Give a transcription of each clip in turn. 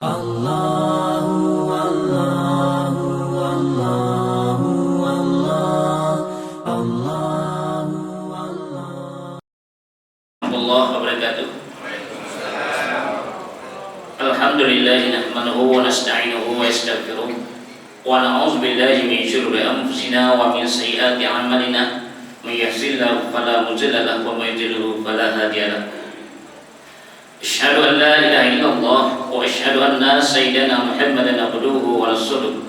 Allahu Allahu Allahu Allah Allahu Allah. Warahmatullahi wabarakatuh. Alhamdulillah nahmaduhu wa nasta'inuhu wa nastaghfiruh wa na'udzu billahi min syururi anfusina wa min sayyiati a'malina. May yahdihillahu fala mudilla lahu wa may yudlil fala hadiya lahu. Asyhadu an la ilaha illallah wa asyhadu anna sayyidina Muhammadan abduhu wa rasuluh.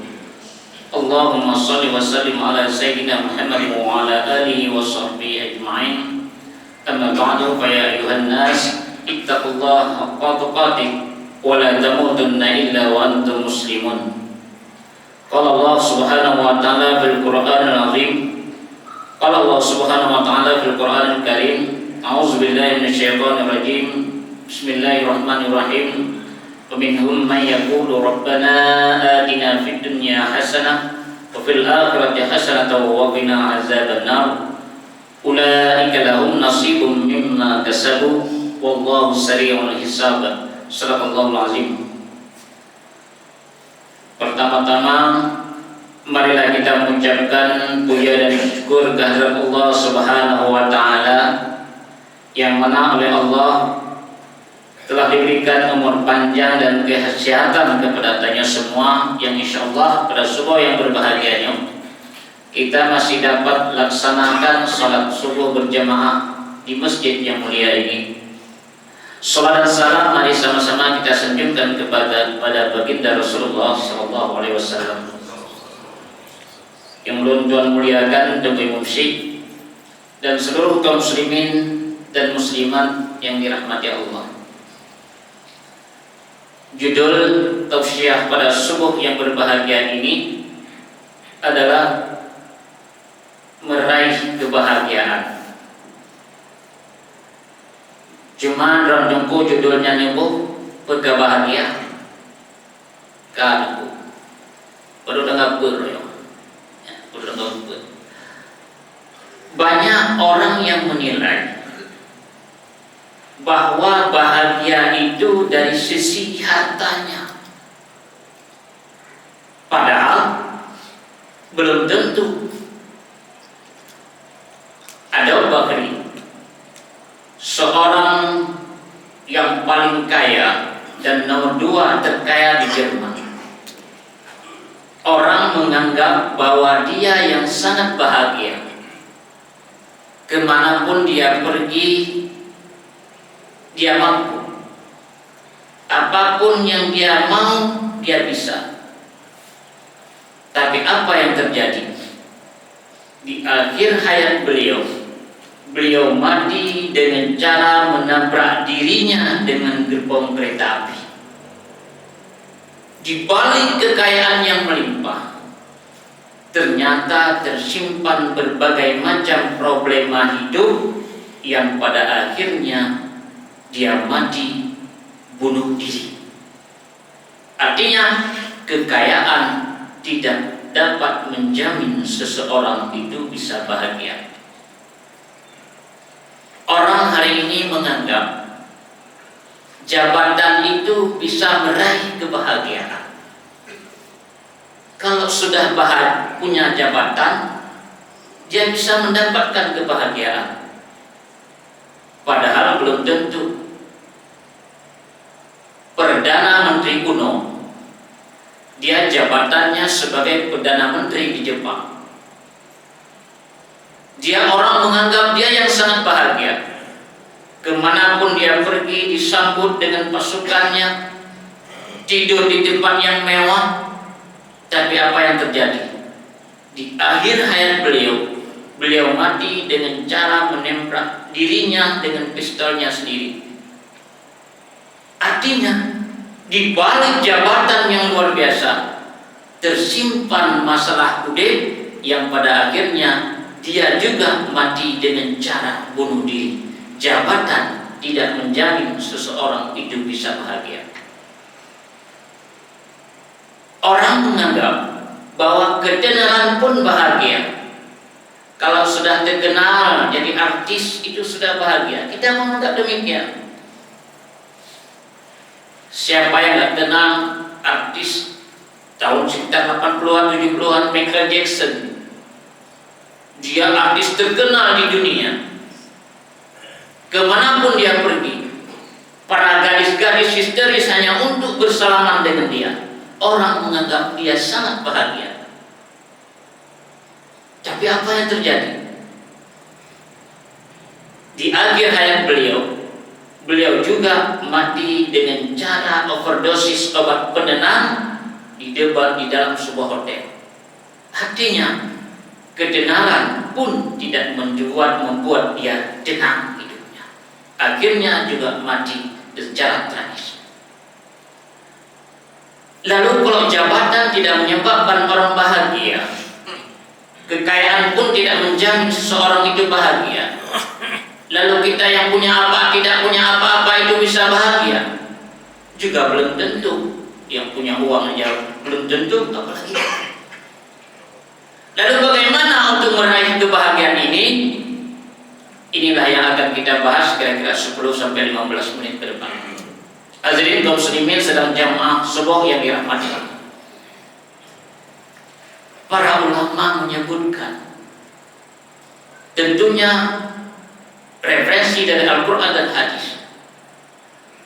Allahumma shalli wa sallim ala sayyidina Muhammadin wa ala alihi wa sahbihi ajma'in. Amma ba'du, fa ya ayuhan nas ittaqullaha haqqa tuqatih wa la tamutunna illa wa antum muslimun. Qala Allah subhanahu wa ta'ala fil Qur'anil azim. Qala Allah subhanahu wa ta'ala fil Qur'anil karim. A'udzu billahi minasyaitonir rajim. Bismillahirrahmanirrahim. Wa minhum man yaqulu rabbana atina fid dunya hasanah wa fil akhirati hasanatan wa qina azabannar. Ulaika lahum nasibum mimma kasabu wallahu sari'ul hisab. Shadaqallahul azim. Pertama-tama marilah kita mengucapkan puja dan syukur kehadirat Allah Subhanahu wa taala yang mana oleh Allah telah diberikan umur panjang dan kesehatan kepada-Nya semua, yang insyaallah pada subuh yang berbahagianya kita masih dapat laksanakan salat subuh berjamaah di masjid yang mulia ini. Salat dan salam mari sama-sama kita sanjungkan kepada baginda Rasulullah sallallahu alaihi wasallam yang Tuhan muliakan demi musik dan seluruh kaum muslimin dan muslimat yang dirahmati Allah. Judul tausiah pada subuh yang berbahagia ini adalah meraih kebahagiaan. Cuma rondongku judulnya nembuh pega bahagia. Kan baru dengar ber ya. Baru dengar ber. Banyak orang yang menilai bahwa bahagia itu dari sisi hartanya. Padahal belum tentu. Ada Bakri, seorang yang paling kaya dan nomor 2 terkaya di Jerman. Orang menganggap bahwa dia yang sangat bahagia. Kemanapun dia pergi, dia mampu. Apapun yang dia mau, dia bisa. Tapi apa yang terjadi? Di akhir hayat beliau mati dengan cara menabrak dirinya dengan gerbong kereta api. Di balik kekayaan yang melimpah, ternyata tersimpan berbagai macam problema hidup yang pada akhirnya dia mati bunuh diri. Artinya kekayaan tidak dapat menjamin seseorang itu bisa bahagia. Orang hari ini menganggap jabatan itu bisa meraih kebahagiaan. Kalau sudah punya jabatan, dia bisa mendapatkan kebahagiaan. Padahal belum tentu. Perdana Menteri kuno, dia jabatannya sebagai Perdana Menteri di Jepang. Dia orang menganggap dia yang sangat bahagia. Kemanapun dia pergi disambut dengan pasukannya, tidur di tempat yang mewah. Tapi apa yang terjadi? Di akhir hayat beliau mati dengan cara menembak dirinya dengan pistolnya sendiri. Artinya di balik jabatan yang luar biasa tersimpan masalah kudet yang pada akhirnya dia juga mati dengan cara bunuh diri. Jabatan tidak menjamin seseorang itu bisa bahagia. Orang menganggap bahwa ketenaran pun bahagia. Kalau sudah terkenal jadi artis itu sudah bahagia. Kita menganggap demikian. Siapa yang nggak kenal artis tahun sekitar 80-an 70-an Michael Jackson? Dia artis terkenal di dunia. Kemanapun dia pergi, para gadis-gadis histeris hanya untuk bersalaman dengan dia. Orang menganggap dia sangat bahagia. Tapi apa yang terjadi? Di akhir hayat beliau juga mati dengan cara overdosis obat penenang di dalam sebuah hotel. Artinya, ketenaran pun tidak membuat dia tenang hidupnya. Akhirnya juga mati secara tragis. Lalu kalau jabatan tidak menyebabkan orang bahagia, kekayaan pun tidak menjamin seseorang itu bahagia, lalu kita yang punya apa, tidak punya apa-apa itu bisa bahagia, juga belum tentu. Yang punya uang aja belum tentu, apalagi. Lalu bagaimana untuk meraih kebahagiaan ini? Inilah yang akan kita bahas kira-kira 10-15 menit ke depan. Hadirin kaum muslimin sedang jamaah subuh yang dirahmati Allah. Para ulama menyebutkan, tentunya referensi dari Al-Quran dan hadis.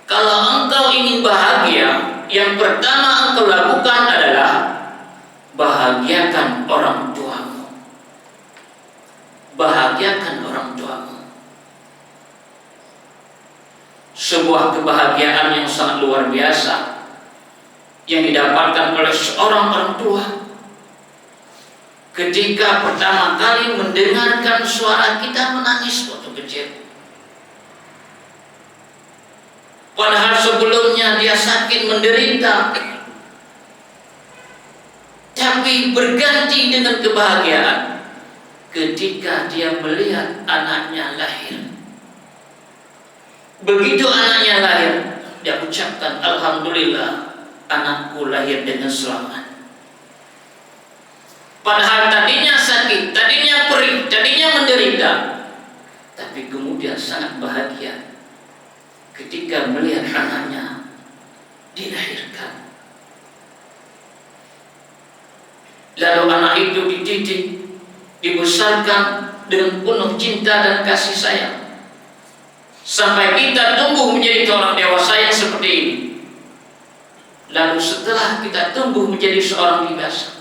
Kalau engkau ingin bahagia, yang pertama engkau lakukan adalah bahagiakan orang tuamu. Bahagiakan orang tuamu. Sebuah kebahagiaan yang sangat luar biasa yang didapatkan oleh seorang orang tua ketika pertama kali mendengarkan suara kita menangis waktu kecil. Padahal sebelumnya dia sakit menderita, tapi berganti dengan kebahagiaan ketika dia melihat anaknya lahir. Begitu anaknya lahir, dia ucapkan, alhamdulillah, anakku lahir dengan selamat. Padahal tadinya sakit, tadinya perih, tadinya menderita, tapi kemudian sangat bahagia ketika melihat anaknya dilahirkan. Lalu anak itu dididik, dibesarkan dengan penuh cinta dan kasih sayang, sampai kita tumbuh menjadi orang dewasa yang seperti ini. Lalu setelah kita tumbuh menjadi seorang dewasa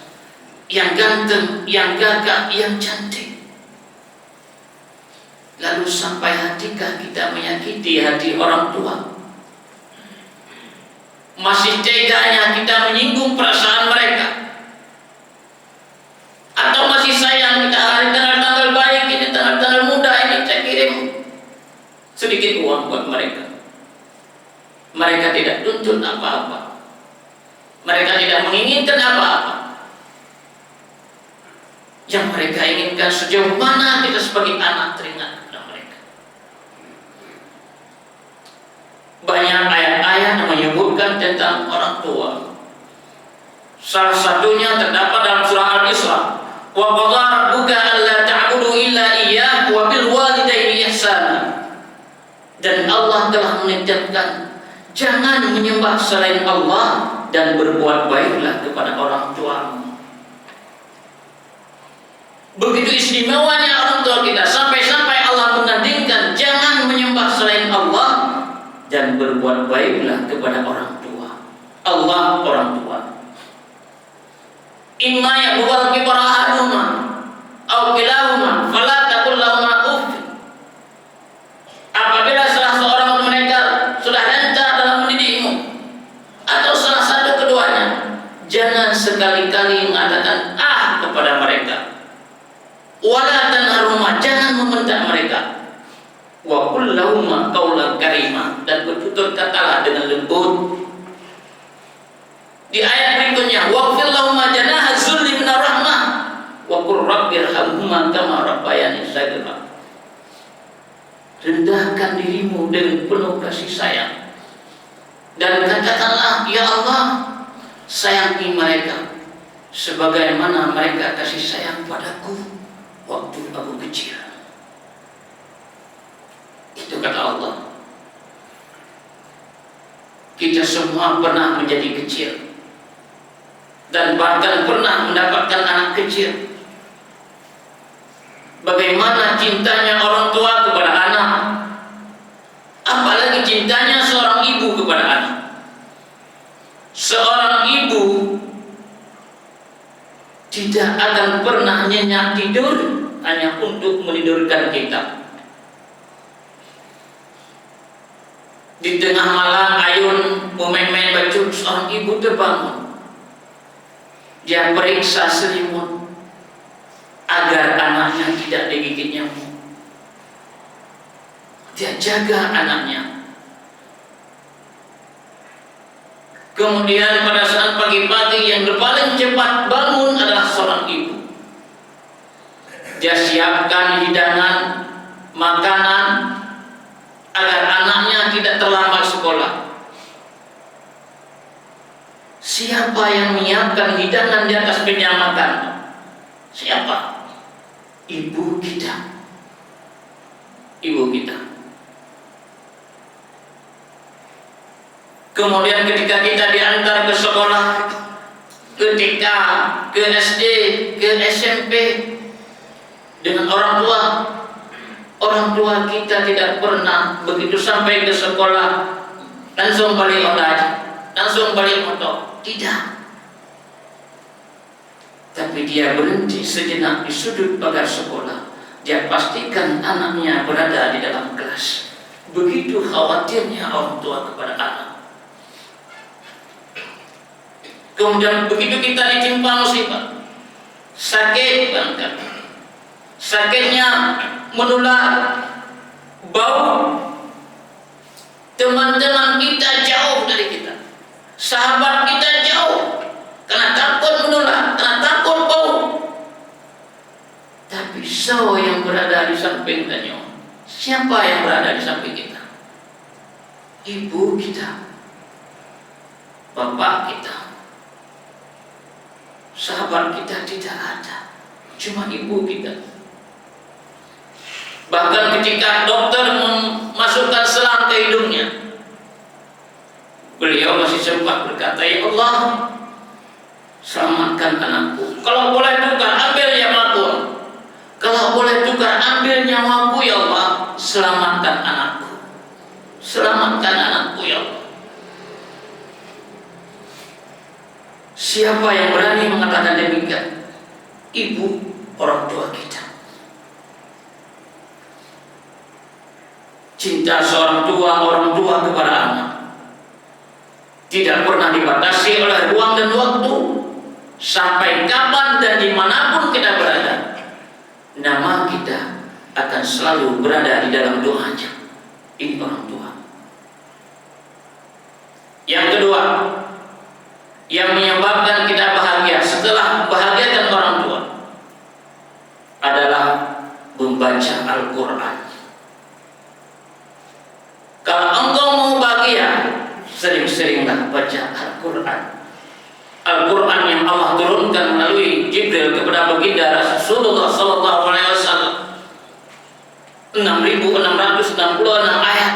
yang ganteng, yang gagah, yang cantik, lalu sampai hatikah kita menyakiti hati orang tua? Masih teganya kita menyinggung perasaan mereka? Atau masih sayang kita, hari tanggal-tanggal baik ini, tanggal-tanggal muda ini, saya kirim sedikit uang buat mereka. Mereka tidak tuntut apa-apa, mereka tidak menginginkan apa-apa. Yang mereka inginkan sejauh mana kita sebagai anak teringat kepada mereka. Banyak ayat-ayat yang menyebutkan tentang orang tua. Salah satunya terdapat dalam surah Al-Isra, wa qadha rabbuka alla ta'budu illa iyyah wa bil walidayni ihsana. Dan Allah telah menetapkan, jangan menyembah selain Allah dan berbuat baiklah kepada orang tuamu. Begitu istimewanya orang tua kita, sampai-sampai Allah menandingkan, jangan menyembah selain Allah dan berbuat baiklah kepada orang tua. Allah orang tua. Imma yablughal kibara ahaduhuma aw kilahuma fala taqul lahumā uff. Apabila salah seorang mereka sudah lancar dalam mendidikmu, atau salah satu keduanya, jangan sekali-kali mengatakan kepada mereka. Wala tanharhuma, jangan membentak mereka. Wa qul lahumā qawlan karīmā, dan bertutur katalah dengan lembut. Di ayat berikutnya, waqfir lahumā janāha dzulli minar rahmah wa qur rabbirhamhumā kamā rabbayani shaghīrā. Rendahkan dirimu dengan penuh kasih sayang dan katakanlah, ya Allah, sayangi mereka sebagaimana mereka kasih sayang padaku waktu aku kecil. Itu kata Allah. Kita semua pernah menjadi kecil dan bahkan pernah mendapatkan anak kecil. Bagaimana cintanya orang tua kepada anak, apalagi cintanya seorang ibu kepada anak. Seorang ibu tidak akan pernah nyenyak tidur hanya untuk menidurkan kita. Di tengah malam ayun main baju, seorang ibu terbangun. Dia periksa selimut agar anaknya tidak digigit nyamuk. Dia jaga anaknya. Kemudian pada saat pagi-pagi yang paling cepat bangun adalah seorang ibu. Dia siapkan hidangan, makanan agar anaknya tidak terlambat sekolah. Siapa yang menyiapkan hidangan di atas meja makan? Siapa? Ibu kita. Ibu kita. Kemudian ketika kita diantar ke sekolah, ketika ke SD, ke SMP dengan orang tua kita tidak pernah begitu sampai ke sekolah langsung balik online, langsung balik motor. Tidak. Tapi dia berhenti sejenak di sudut pagar sekolah. Dia pastikan anaknya berada di dalam kelas. Begitu khawatirnya orang tua kepada anak. Kemudian begitu kita ditimpa musibah, sakit banget, sakitnya menular, bau, teman-teman kita jauh dari kita, sahabat kita jauh, karena takut menular, karena takut bau. Tapi siapa yang berada di samping kita? Siapa yang berada di samping kita? Ibu kita, bapak kita, sahabat kita tidak ada, cuma ibu kita. Bahkan ketika dokter memasukkan selang ke hidungnya, beliau masih sempat berkata, "Ya Allah, selamatkan anakku. Kalau boleh tukar, ambil nyawaku. Kalau boleh tukar, ambil nyawaku ya Allah. Selamatkan anakku. Selamatkan anakku ya Allah." Siapa yang berani mengatakan demikian? Ibu, orang tua kita. Cinta seorang tua, orang tua kepada anak tidak pernah dibatasi oleh ruang dan waktu. Sampai kapan dan dimanapun kita berada, nama kita akan selalu berada di dalam doanya. Ini orang tua. Yang kedua, yang menyebabkan kita bahagia setelah membahagiakan orang tua adalah membaca Al-Quran. Kalau engkau mau bahagia, sering-seringlah baca Al-Quran. Al-Quran yang Allah turunkan melalui Jibril kepada baginda Rasulullah SAW, 6.666 ayat,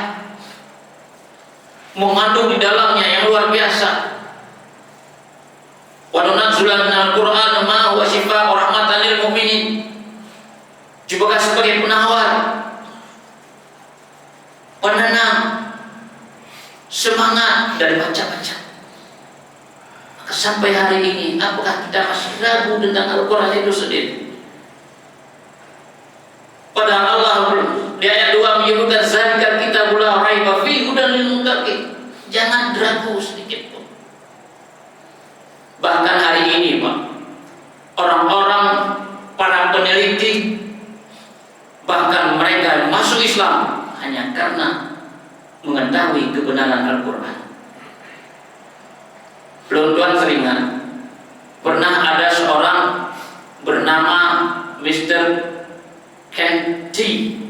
mengandung di dalamnya yang luar biasa. Wa nunazzilu minal Qur'ani ma huwa shifaa'un wa rahmatan lil mu'minin. Juga sebagai penawar, penenang, semangat dari baca-baca. Maka sampai hari ini, apakah kita masih ragu tentang Al-Quran itu sendiri? Padahal Allah di ayat 2 menyebutkan zalikal kitabul la raiba fihi hudan lil muttaqin. Jangan ragu sedikit pun. Bahkan hari ini, Pak, orang-orang, para peneliti, bahkan mereka masuk Islam hanya karena mengetahui kebenaran Al-Quran. Tuan seringan, pernah ada seorang bernama Mr. Kenti,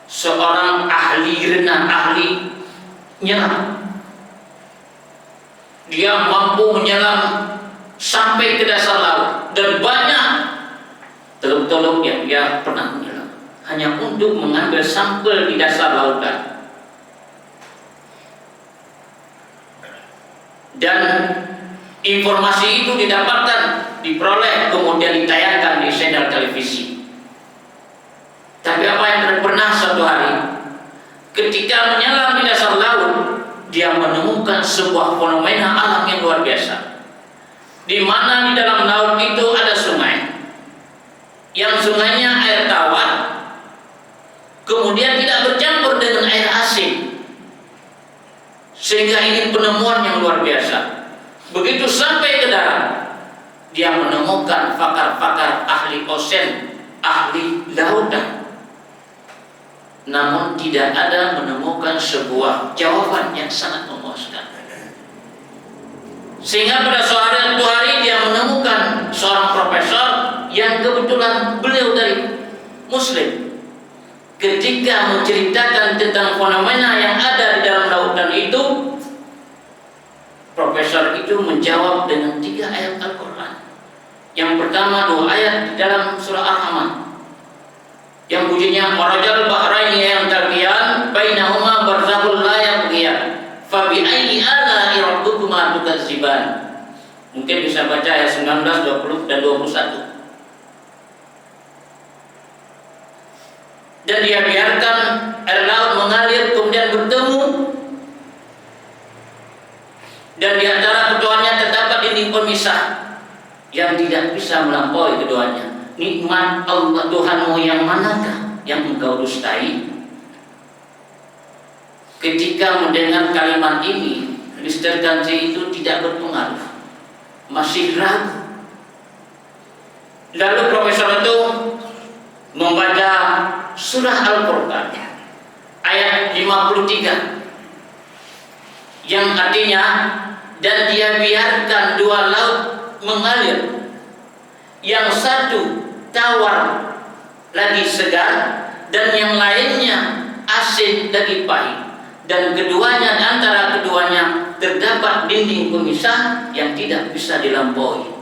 seorang ahli renang, ahli nyelam. Dia mampu menyelam sampai ke dasar laut, dan banyak teluk-teluk yang dia pernah menyelam hanya untuk mengambil sampel di dasar lautan. dan informasi itu diperoleh kemudian ditayangkan di channel televisi. Tapi apa yang pernah suatu hari ketika menyelam di dasar laut, dia menemukan sebuah fenomena alam yang luar biasa, di mana di dalam laut itu ada sungai, yang sungainya air tawar, kemudian tidak bercampur dengan air asin, sehingga ini penemuan yang luar biasa. Begitu sampai ke darat, dia menemukan pakar-pakar ahli ocean, ahli lautan, namun tidak ada menemukan sebuah jawaban yang sangat memuaskan. Sehingga pada suatu hari dia menemukan seorang profesor yang kebetulan beliau dari Muslim. Ketika menceritakan tentang fenomena yang ada di dalam lautan itu, profesor itu menjawab dengan 3 ayat Al-Quran. Yang pertama 2 ayat di dalam surah Ar-Rahman, yang bunyinya marajal bahraini yang taqiyan bainahuma barzakhul la yabghiyan fa bi ayyi ala'i rabbukuma tukadziban. Mungkin bisa baca ayat 19, 20 dan 21. Dan dia biarkan air laut mengalir kemudian bertemu, dan di antara keduanya terdapat dinding pemisah yang tidak bisa melampaui keduanya. Nikmat Allah Tuhanmu yang manakah yang engkau dustai? Ketika mendengar kalimat ini, Mr. Ganji itu tidak berpengaruh, masih ragu. Lalu profesor itu membaca surah Al-Quran ayat 53, yang artinya, dan dia biarkan 2 laut mengalir, yang satu tawar lagi segar dan yang lainnya asin lagi pahit, dan keduanya, antara keduanya terdapat dinding pemisah yang tidak bisa dilampaui.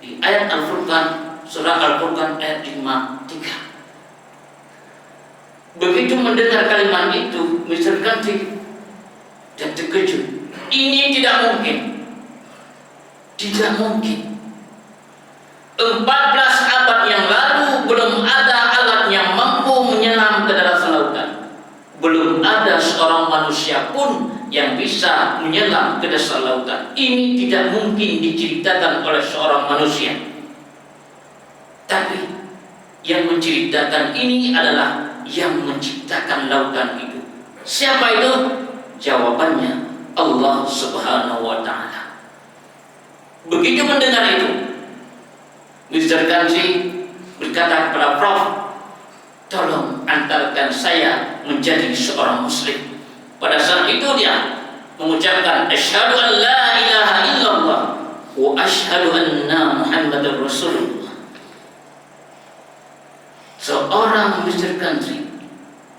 Di ayat Al-Furqan, surah Al-Furqan ayat 53. Begitu mendengar kalimat itu, Mr. Kanti dan terkejut. Ini tidak mungkin. Tidak mungkin. 14 abad yang lalu belum ada alat yang mampu menyelam ke dalam lautan. Belum ada seorang manusia pun yang bisa menyelam ke dasar lautan. Ini tidak mungkin diceritakan oleh seorang manusia. Tapi yang menceritakan ini adalah yang menciptakan lautan itu. Siapa itu? Jawabannya Allah Subhanahu wa ta'ala. Begitu mendengar itu, Mr. Kanji berkata kepada Prof, tolong antarkan saya menjadi seorang muslim. Pada saat itu dia mengucapkan asyhadu an la ilaha illallah wa asyhadu anna Muhammadar Rasulullah. Seorang Mr. Kanji,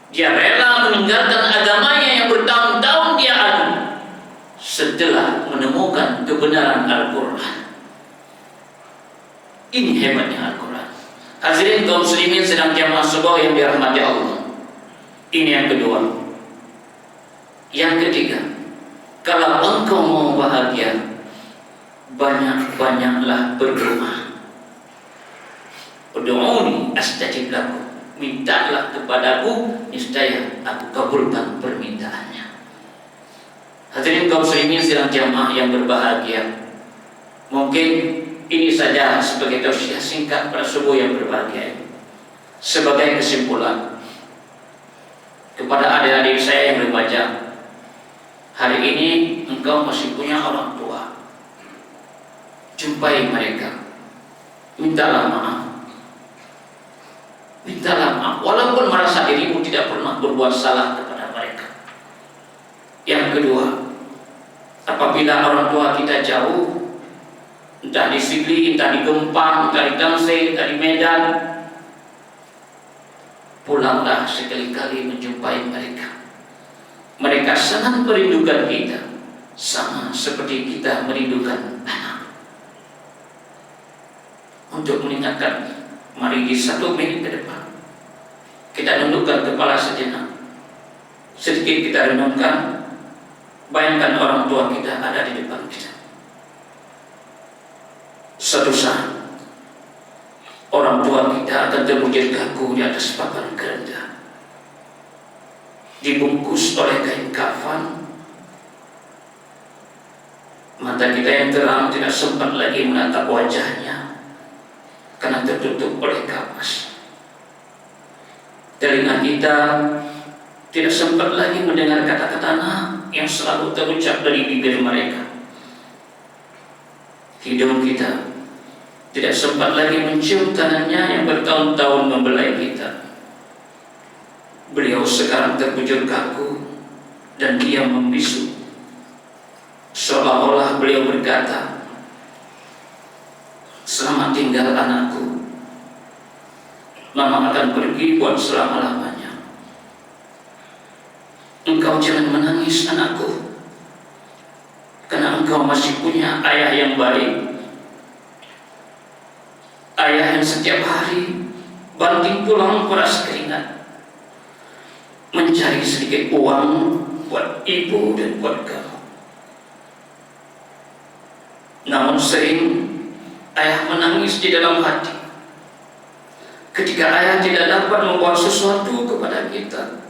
dia rela meninggalkan agamanya yang bertahun-tahun dia adu setelah menemukan kebenaran Al-Quran. Ini hebatnya Al-Quran. Hadirin kaum muslimin sedang jamaah subuh yang dirahmati Allah. Ini yang kedua. Yang ketiga, kalau engkau mau bahagia, banyak-banyaklah berdoa. Ud'uni astajib lakum. Mintalah kepadaku, niscaya aku kabulkan permintaannya. Hadirin kaum muslimin sedang jamaah yang berbahagia. Mungkin ini saja sebagai tausiah singkat pada subuh yang berbahagia. Sebagai kesimpulan kepada adik-adik saya yang berbaca, hari ini engkau masih punya orang tua. Jumpai mereka, mintalah maaf. Mintalah maaf, walaupun merasa dirimu tidak pernah berbuat salah kepada mereka. Yang kedua, apabila orang tua kita jauh, entah di Sigli, entah di Gempang, entah di Tangsel, entah di Medan, pulanglah sekali-kali menjumpai mereka. Mereka sangat merindukan kita, sama seperti kita merindukan anak. Untuk mengingatkan, mari di 1 menit ke depan kita tundukkan kepala sejenak. Sedikit kita renungkan Bayangkan orang tua kita ada di depan kita. Suatu saat orang tua kita akan terbujur kaku di atas papan keranda, dibungkus oleh kain kafan. Mata kita yang terang tidak sempat lagi menatap wajahnya karena tertutup oleh kapas. Telinga kita tidak sempat lagi mendengar kata-kata "nak" yang selalu terucap dari bibir mereka. Hidung kita tidak sempat lagi mencium tangannya yang bertahun-tahun membelai kita. Beliau sekarang terbujur kaku dan diam membisu, seolah-olah beliau berkata, "Selamat tinggal anakku, Mama akan pergi buat selama-lamanya. Engkau jangan menangis anakku, karena engkau masih punya ayah yang baik, ayah yang setiap hari banting tulang peras keringat mencari sedikit uang buat ibu dan buat kamu. Namun sering ayah menangis di dalam hati ketika ayah tidak dapat membawa sesuatu kepada kita.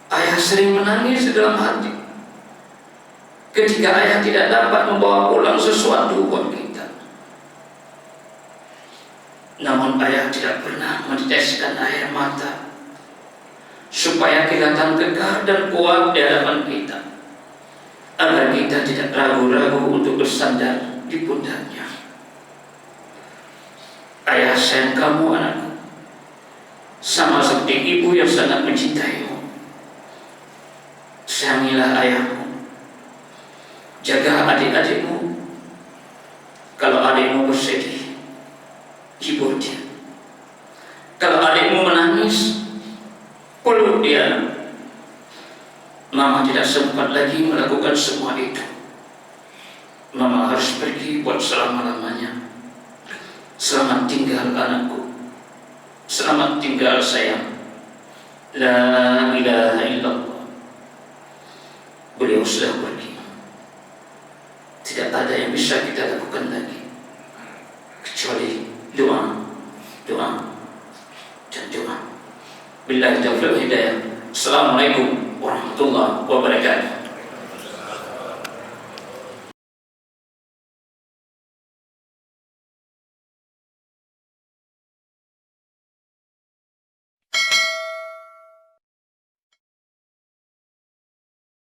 Ayah sering menangis di dalam hati ketika ayah tidak dapat membawa pulang sesuatu buat kita. Namun ayah tidak pernah meneteskan air mata supaya kelihatan kekar dan kuat di hadapan kita, agar kita tidak ragu-ragu untuk bersandar di pundaknya. Ayah sayang kamu anakku, sama seperti ibu yang sangat mencintaimu. Sayangilah ayahmu, jaga adik-adikmu. Kalau adikmu bersedih, hibur dia. Kalau adikmu menangis, peluk dia. Mama tidak sempat lagi melakukan semua itu. Mama harus pergi buat selama-lamanya. Selamat tinggal anakku, selamat tinggal sayang. La ilaha illallah. Beliau sudah pergi. Tidak ada yang bisa kita lakukan lagi kecuali doa, doa, dan doa. Billahi taufiq wal hidayah. Assalamualaikum warahmatullahi wabarakatuh.